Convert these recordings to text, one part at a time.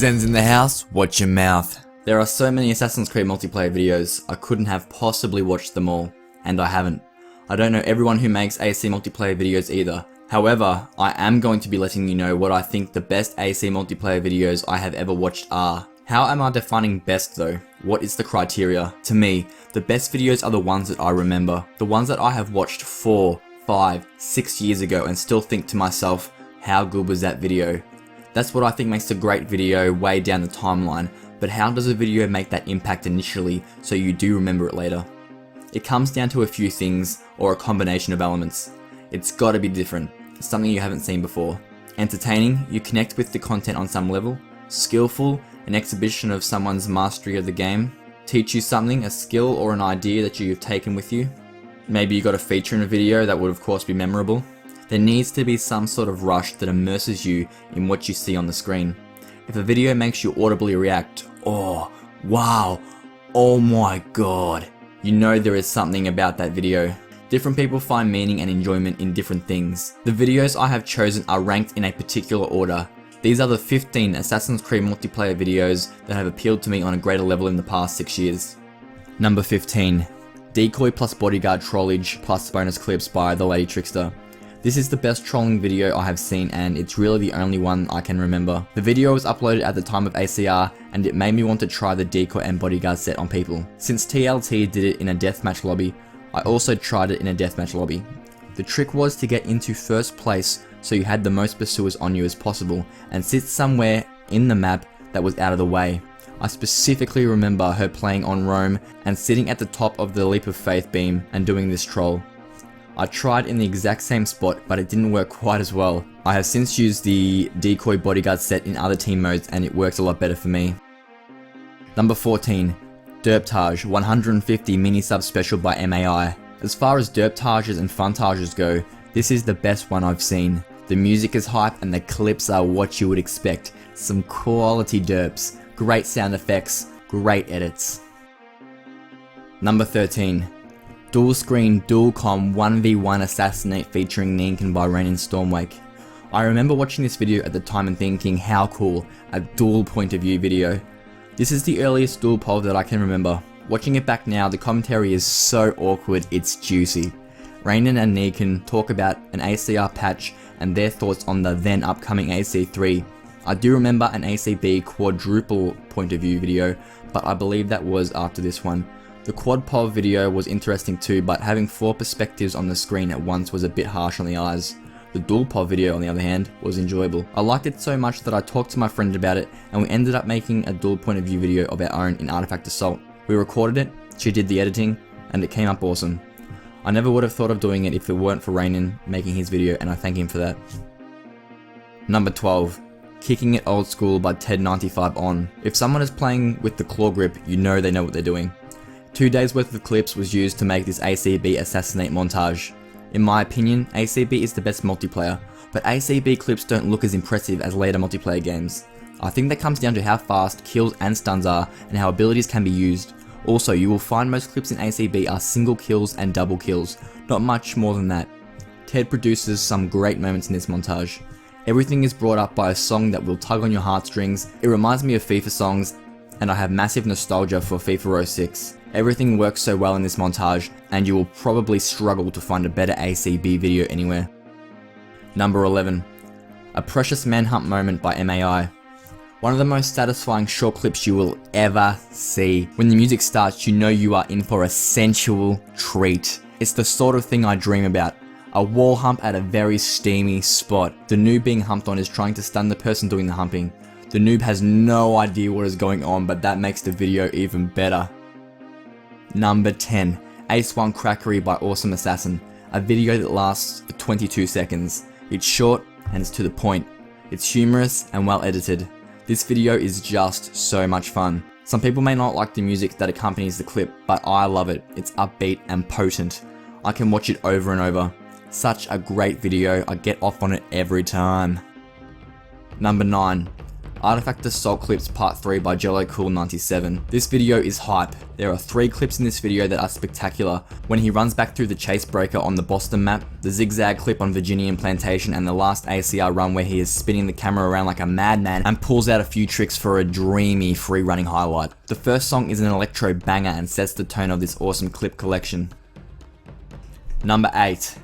Zen's in the house, watch your mouth. There are so many Assassin's Creed multiplayer videos, I couldn't have possibly watched them all, and I haven't. I don't know everyone who makes AC multiplayer videos either. However, I am going to be letting you know what I think the best AC multiplayer videos I have ever watched are. How am I defining best though? What is the criteria? To me, the best videos are the ones that I remember. The ones that I have watched 4, 5, 6 years ago and still think to myself, how good was that video? That's what I think makes a great video way down the timeline, but how does a video make that impact initially so you do remember it later? It comes down to a few things, or a combination of elements. It's gotta be different, something you haven't seen before. Entertaining, you connect with the content on some level. Skillful, an exhibition of someone's mastery of the game. Teach you something, a skill or an idea that you've taken with you. Maybe you got a feature in a video that would of course be memorable. There needs to be some sort of rush that immerses you in what you see on the screen. If a video makes you audibly react, oh, wow, oh my god, you know there is something about that video. Different people find meaning and enjoyment in different things. The videos I have chosen are ranked in a particular order. These are the 15 Assassin's Creed multiplayer videos that have appealed to me on a greater level in the past 6 years. Number 15. Decoy plus bodyguard trollage plus bonus clips by the Lady Trickster. This is the best trolling video I have seen and it's really the only one I can remember. The video was uploaded at the time of ACR and it made me want to try the decoy and bodyguard set on people. Since TLT did it in a deathmatch lobby, I also tried it in a deathmatch lobby. The trick was to get into first place so you had the most pursuers on you as possible and sit somewhere in the map that was out of the way. I specifically remember her playing on Rome and sitting at the top of the Leap of Faith beam and doing this troll. I tried in the exact same spot but it didn't work quite as well. I have since used the decoy bodyguard set in other team modes and it works a lot better for me. Number 14. Derptage 150 mini sub special by MAI. As far as derptages and funtages go, this is the best one I've seen. The music is hype and the clips are what you would expect. Some quality derps, great sound effects, great edits. Number 13. Dual screen, dual com 1v1 assassinate featuring Zeniithe by Rain and Stormwake. I remember watching this video at the time and thinking how cool, a dual point of view video. This is the earliest dual poll that I can remember. Watching it back now, the commentary is so awkward, it's juicy. Rainen and Zeniithe talk about an ACR patch and their thoughts on the then upcoming AC3. I do remember an ACB quadruple point of view video, but I believe that was after this one. The quad POV video was interesting too, but having 4 perspectives on the screen at once was a bit harsh on the eyes. The dual POV video on the other hand was enjoyable. I liked it so much that I talked to my friend about it and we ended up making a dual point of view video of our own in Artifact Assault. We recorded it, she did the editing, and it came up awesome. I never would have thought of doing it if it weren't for Rainen making his video and I thank him for that. Number 12. Kicking It Old School by Ted95 On. If someone is playing with the claw grip, you know they know what they're doing. 2 days worth of clips was used to make this ACB assassinate montage. In my opinion, ACB is the best multiplayer, but ACB clips don't look as impressive as later multiplayer games. I think that comes down to how fast kills and stuns are and how abilities can be used. Also, you will find most clips in ACB are single kills and double kills, not much more than that. Ted produces some great moments in this montage. Everything is brought up by a song that will tug on your heartstrings. It reminds me of FIFA songs, and I have massive nostalgia for FIFA 06. Everything works so well in this montage, and you will probably struggle to find a better ACB video anywhere. Number 11. A Precious Manhunt Moment by MAI. One of the most satisfying short clips you will ever see. When the music starts, you know you are in for a sensual treat. It's the sort of thing I dream about. A wall hump at a very steamy spot. The noob being humped on is trying to stun the person doing the humping. The noob has no idea what is going on, but that makes the video even better. Number 10. Ace 1 Crackery by Awesome Assassin. A video that lasts for 22 seconds. It's short and it's to the point. It's humorous and well edited. This video is just so much fun. Some people may not like the music that accompanies the clip, but I love it. It's upbeat and potent. I can watch it over and over. Such a great video, I get off on it every time. Number 9. Artifact Assault Clips Part 3 by JelloCool97. This video is hype. There are 3 clips in this video that are spectacular. When he runs back through the chase breaker on the Boston map, the zigzag clip on Virginian Plantation, and the last ACR run where he is spinning the camera around like a madman and pulls out a few tricks for a dreamy free running highlight. The first song is an electro banger and sets the tone of this awesome clip collection. Number 8.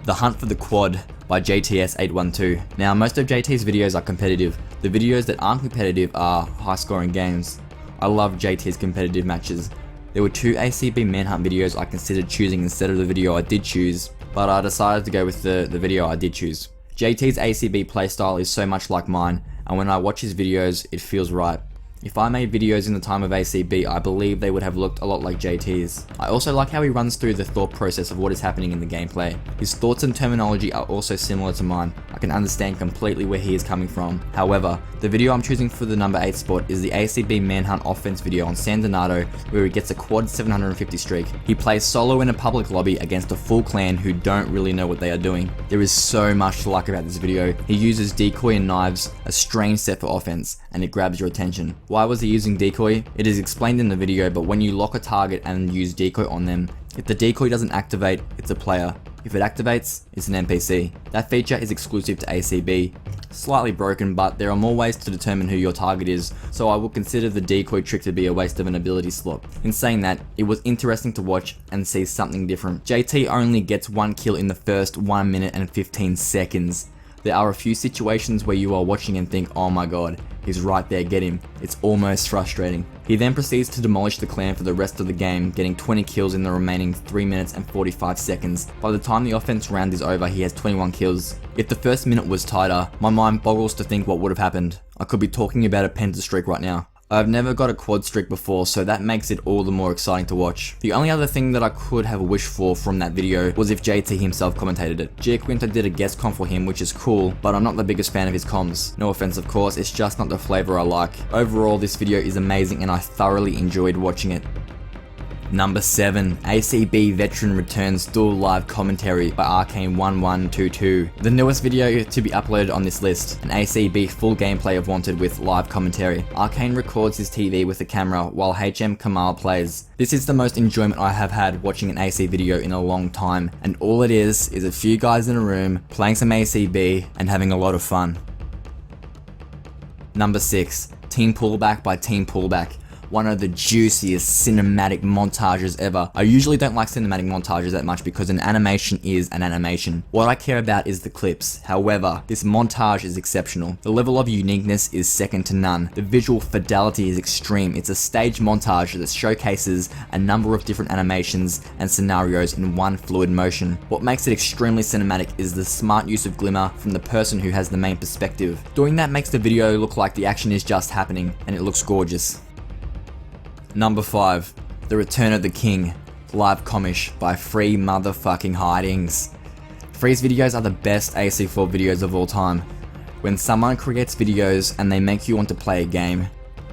The Hunt for the Quad by JTS812. Now, most of JT's videos are competitive. The videos that aren't competitive are high scoring games. I love JT's competitive matches. There were 2 ACB Manhunt videos I considered choosing instead of the video I did choose, but I decided to go with the video I did choose. JT's ACB playstyle is so much like mine, and when I watch his videos, it feels right. If I made videos in the time of ACB, I believe they would have looked a lot like JT's. I also like how he runs through the thought process of what is happening in the gameplay. His thoughts and terminology are also similar to mine. I can understand completely where he is coming from. However, the video I'm choosing for the number 8 spot is the ACB Manhunt offense video on San Donato, where he gets a quad 750 streak. He plays solo in a public lobby against a full clan who don't really know what they are doing. There is so much to like about this video. He uses decoy and knives, a strange set for offense, and it grabs your attention. Why was he using decoy? It is explained in the video, but when you lock a target and use decoy on them, if the decoy doesn't activate, it's a player. If it activates, it's an NPC. That feature is exclusive to ACB. Slightly broken, but there are more ways to determine who your target is, so I will consider the decoy trick to be a waste of an ability slot. In saying that, it was interesting to watch and see something different. JT only gets 1 kill in the first 1 minute and 15 seconds. There are a few situations where you are watching and think, oh my god, he's right there, get him. It's almost frustrating. He then proceeds to demolish the clan for the rest of the game, getting 20 kills in the remaining 3 minutes and 45 seconds. By the time the offense round is over, he has 21 kills. If the first minute was tighter, my mind boggles to think what would have happened. I could be talking about a penta streak right now. I've never got a quad streak before, so that makes it all the more exciting to watch. The only other thing that I could have wished for from that video was if JT himself commentated it. Giaquinta did a guest comm for him, which is cool, but I'm not the biggest fan of his comms. No offense of course, it's just not the flavor I like. Overall, this video is amazing and I thoroughly enjoyed watching it. Number 7. ACB Veteran Returns Dual Live Commentary by Arcane1122. The newest video to be uploaded on this list, an ACB full gameplay of Wanted with live commentary. Arcane records his TV with the camera while HM Kamal plays. This is the most enjoyment I have had watching an AC video in a long time, and all it is a few guys in a room playing some ACB and having a lot of fun. Number 6. Team Pullback by Team Pullback. One of the juiciest cinematic montages ever. I usually don't like cinematic montages that much because an animation is an animation. What I care about is the clips. However, this montage is exceptional. The level of uniqueness is second to none. The visual fidelity is extreme. It's a staged montage that showcases a number of different animations and scenarios in one fluid motion. What makes it extremely cinematic is the smart use of glimmer from the person who has the main perspective. Doing that makes the video look like the action is just happening, and it looks gorgeous. Number 5. The Return of the King, live commish by Free Motherfucking Hidings. Free's videos are the best AC4 videos of all time. When someone creates videos and they make you want to play a game,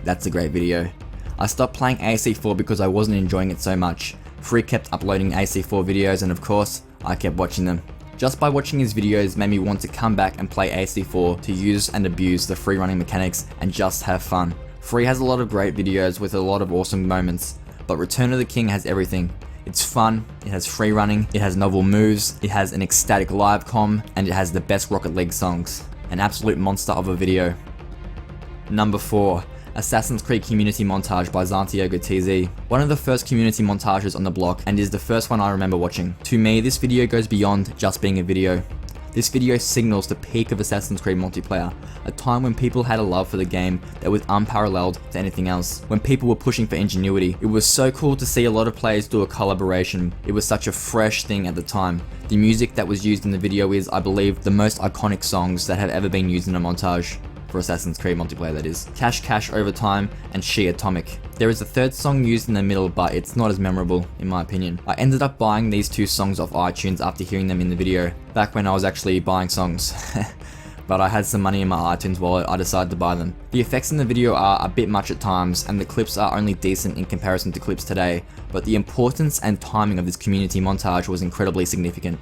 that's a great video. I stopped playing AC4 because I wasn't enjoying it so much. Free kept uploading AC4 videos and of course, I kept watching them. Just by watching his videos made me want to come back and play AC4 to use and abuse the free running mechanics and just have fun. Free has a lot of great videos with a lot of awesome moments, but Return of the King has everything. It's fun, it has free running, it has novel moves, it has an ecstatic live comm, and it has the best Rocket League songs. An absolute monster of a video. Number 4. Assassin's Creed Community Montage by Santiago TZ. One of the first community montages on the block and is the first one I remember watching. To me, this video goes beyond just being a video. This video signals the peak of Assassin's Creed multiplayer, a time when people had a love for the game that was unparalleled to anything else, when people were pushing for ingenuity. It was so cool to see a lot of players do a collaboration. It was such a fresh thing at the time. The music that was used in the video is, I believe, the most iconic songs that have ever been used in a montage. For Assassin's Creed multiplayer, that is. Cash Cash Overtime and She Atomic. There is a third song used in the middle, but it's not as memorable, in my opinion. I ended up buying these 2 songs off iTunes after hearing them in the video, back when I was actually buying songs. But I had some money in my iTunes wallet, I decided to buy them. The effects in the video are a bit much at times, and the clips are only decent in comparison to clips today, but the importance and timing of this community montage was incredibly significant.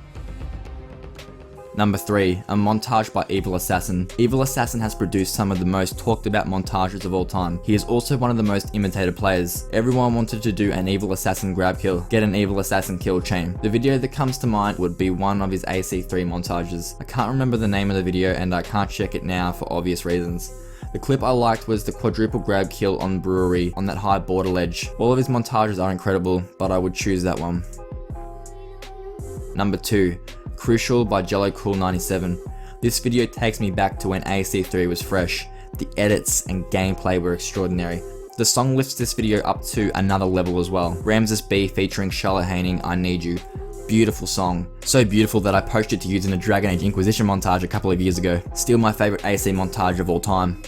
Number 3, a montage by Evil Assassin. Evil Assassin has produced some of the most talked about montages of all time. He is also one of the most imitated players. Everyone wanted to do an Evil Assassin grab kill, get an Evil Assassin kill chain. The video that comes to mind would be one of his AC3 montages. I can't remember the name of the video and I can't check it now for obvious reasons. The clip I liked was the quadruple grab kill on Brewery on that high border ledge. All of his montages are incredible, but I would choose that one. Number 2, Crucial by JelloCool97. This video takes me back to when AC3 was fresh. The edits and gameplay were extraordinary. The song lifts this video up to another level as well. Ramses B featuring Charlotte Haining, I Need You. Beautiful song. So beautiful that I poached it to use in a Dragon Age Inquisition montage a couple of years ago. Still my favourite AC montage of all time.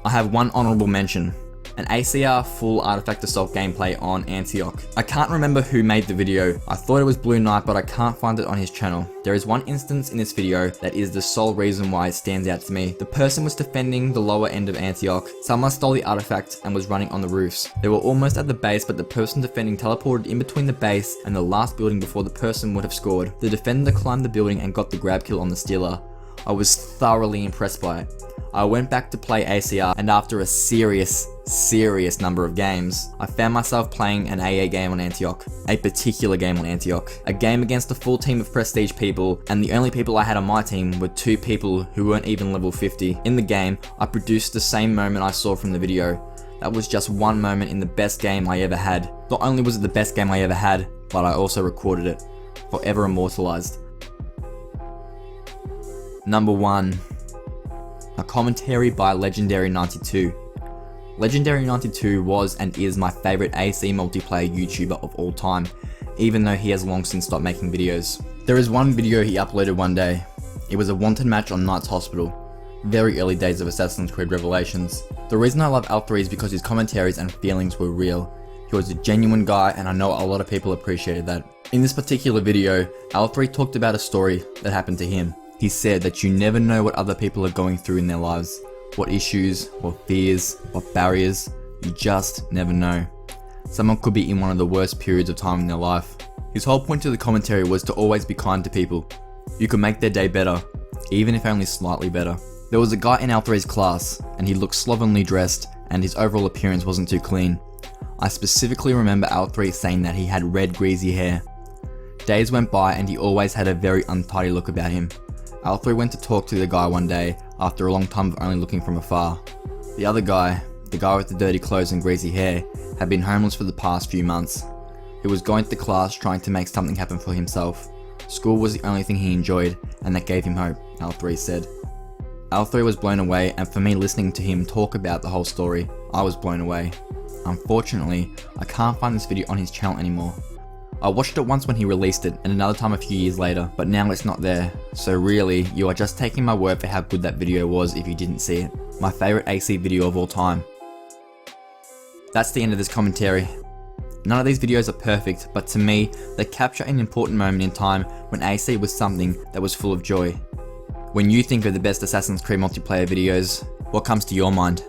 I have one honourable mention. An ACR full Artifact Assault gameplay on Antioch. I can't remember who made the video. I thought it was Blue Knight, but I can't find it on his channel. There is one instance in this video that is the sole reason why it stands out to me. The person was defending the lower end of Antioch. Someone stole the artifact and was running on the roofs. They were almost at the base, but the person defending teleported in between the base and the last building before the person would have scored. The defender climbed the building and got the grab kill on the stealer. I was thoroughly impressed by it. I went back to play ACR, and after a serious number of games, I found myself playing an AA game on Antioch. A particular game on Antioch. A game against a full team of prestige people, and the only people I had on my team were 2 people who weren't even level 50. In the game, I produced the same moment I saw from the video. That was just one moment in the best game I ever had. Not only was it the best game I ever had, but I also recorded it. Forever immortalized. Number 1. A commentary by Legendary92. Legendary92 was and is my favourite AC multiplayer YouTuber of all time, even though he has long since stopped making videos. There is one video he uploaded one day. It was a wanted match on Knight's Hospital. Very early days of Assassin's Creed Revelations. The reason I love L3 is because his commentaries and feelings were real. He was a genuine guy and I know a lot of people appreciated that. In this particular video, L3 talked about a story that happened to him. He said that you never know what other people are going through in their lives. What issues, what fears, what barriers, you just never know. Someone could be in one of the worst periods of time in their life. His whole point to the commentary was to always be kind to people. You could make their day better, even if only slightly better. There was a guy in L3's class, and he looked slovenly dressed, and his overall appearance wasn't too clean. I specifically remember L3 saying that he had red greasy hair. Days went by and he always had a very untidy look about him. L3 went to talk to the guy one day after a long time of only looking from afar. The other guy, the guy with the dirty clothes and greasy hair, had been homeless for the past few months. He was going to class trying to make something happen for himself. School was the only thing he enjoyed, and that gave him hope, L3 said. L3 was blown away, and for me listening to him talk about the whole story, I was blown away. Unfortunately, I can't find this video on his channel anymore. I watched it once when he released it, and another time a few years later, but now it's not there. So really, you are just taking my word for how good that video was if you didn't see it. My favourite AC video of all time. That's the end of this commentary. None of these videos are perfect, but to me, they capture an important moment in time when AC was something that was full of joy. When you think of the best Assassin's Creed multiplayer videos, what comes to your mind?